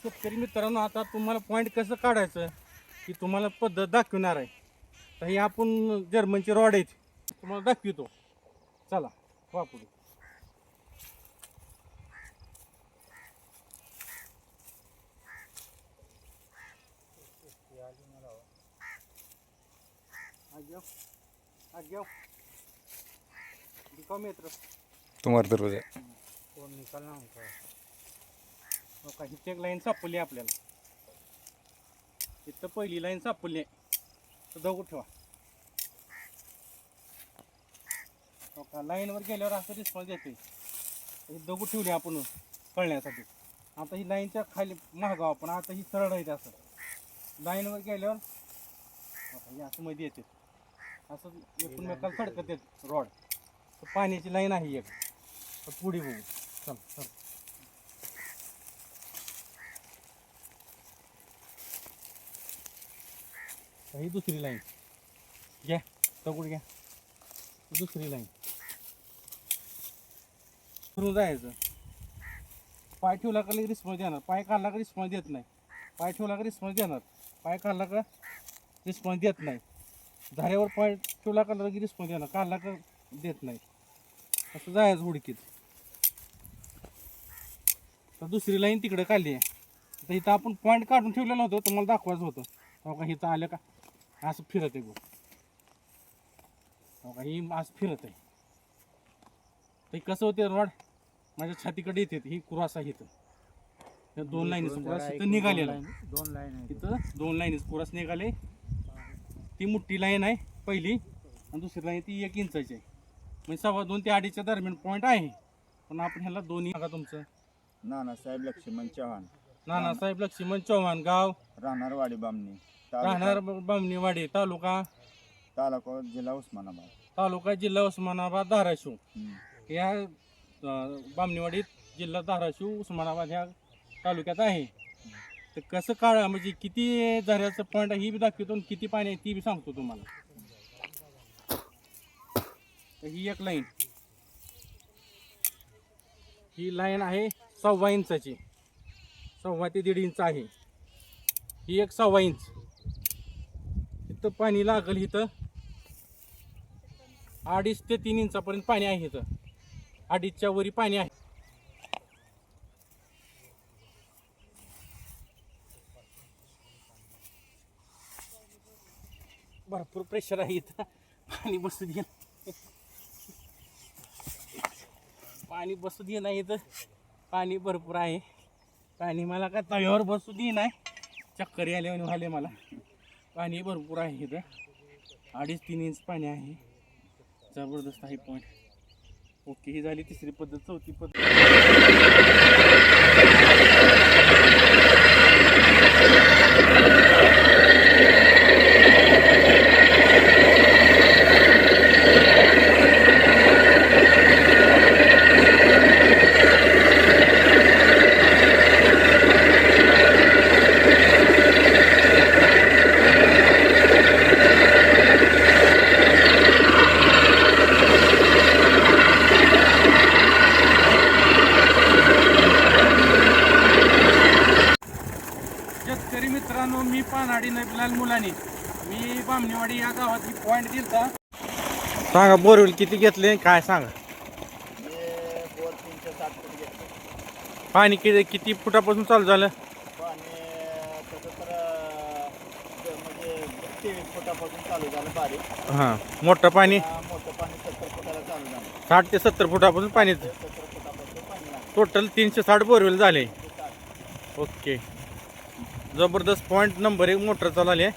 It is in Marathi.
शेतकरी मित्रांनो, आता तुम्हाला पॉईंट कसं काढायचं की तुम्हाला पद्धत दाखवणार आहे. तर हे आपण जर्मनचे रॉड आहेत, तुम्हाला दाखवितो. चला वापरू. मित्र तुम्हारे दरवाजा कोण निकालना का हिची एक लाईन सापडली आपल्याला. इथं पहिली लाईन सापडली आहे, तर दगड ठेवा. का लाईनवर गेल्यावर असं रिस्पॉन्स येते. दगड ठेवली आपण कळण्यासाठी. आता ही लाईनच्या खाली महागाव आपण, आता ही सरळ आहे. असं लाईनवर गेल्यावर हे असं मध्ये येते, असं एकूणमेकाला सडकत येत रॉड. पाण्याची लाईन आहे एक, तर पुढे बघू. चल चल, ही दुसरी लाईन घ्या, दगड घ्या. दुसरी लाईन फिरून जायचं. पाय ठेवला का रिस्पॉन्स देणार, पाय काढला का रिस्पॉन्स देत नाही. पाय ठेवला का रिस्पॉन्स देणार, पाय काढला का रिस्पॉन्स देत नाही. झाऱ्यावर पाय ठेवला का लगेच रिस्पॉन्स देणार, काढला का देत नाही. असं जायचं हुडकीत. तर दुसरी लाईन तिकडे काढली आहे. तर इथं आपण पॉईंट काढून ठेवलेलं होतं, तुम्हाला दाखवायचं होतं. हो का, इथं आलं का असं फिरत आहे गो. हो का, ही असं फिरत आहे. तर कसं होते, रॉड माझ्या छातीकडे येते. ही कुरास आहे इथं. त्या दोन लाईनीच कुरास इथं निघालेला आहे. दोन लाईन इथं दोन लाईनीच कुरास निघाले. ती मोठी लाईन आहे पहिली, आणि दुसरी लाईन ती 1 इंचाची आहे. म्हणजे 2.25 ते 2.5च्या दरम्यान पॉईंट आहे. पण आपण ह्याला दोन्ही बघा. तुमचं नानासाहेब लक्ष्मण चव्हाण, नानासाहेब लक्ष्मण चव्हाण, गाव राहणारवाडी बामणी, राहणार बामणीवाडी, तालुका जिल्हा उस्मानाबाद. तालुका जिल्हा उस्मानाबाद, धाराशिव. या बामणीवाडीत, जिल्हा धाराशिव, उस्मानाबाद ह्या तालुक्यात आहे. तर कसं काढा, म्हणजे किती झऱ्याचं पॉईंट आहे ही बी दाखवतो, आणि किती पाणी आहे ती बी सांगतो तुम्हाला. तर ही एक लाईन, ही लाईन आहे 1.25 इंचाची, 1.25 ते 1.5 इंच आहे. ही एक 1.25 इंच. इथं पाणी लागल, इथं 2.5 ते 3 इंचापर्यंत पाणी आहे. इथं 2.5च्या वरी पाणी आहे. भरपूर प्रेशर आहे इथं. पाणी बसू दे, पाणी बसू दे नाही. इथं पाणी भरपूर आहे. पाणी मला काय तव्यावर बसू दे नाही, चक्कर आल्यावर झाले मला. पाणी भरपूर आहे इथं, 2.5-3 इंच पाणी आहे. जबरदस्त आहे पॉईंट. ओके, ही झाली तिसरी पद्धत. चौथी पद्धत, शेतकरी मित्रांनो, मी पानाडी नबीलाल मुलानी, मी बामणीवाडी या गावात ही पॉईंट दिलता. सांगा बोरवेल किती घेतले, काय सांगा. बोर 360 फूट घेतलं. पाणी किती फुटापासून चालू झालं. पाणी तसं तर म्हणजे 23 फुटापासून चालू झालं बारीक. हां, मोठं पाणी मोठं पाणी 70 फुटाला चालू झालं. 60 ते 70 फुटापासून पाणी. 70 फुटापासून पाणी लागलं. टोटल 360 बोरवेल झाले. 360. ओके, जबरदस्त पॉईंट. नंबर 1 मोटर चालले.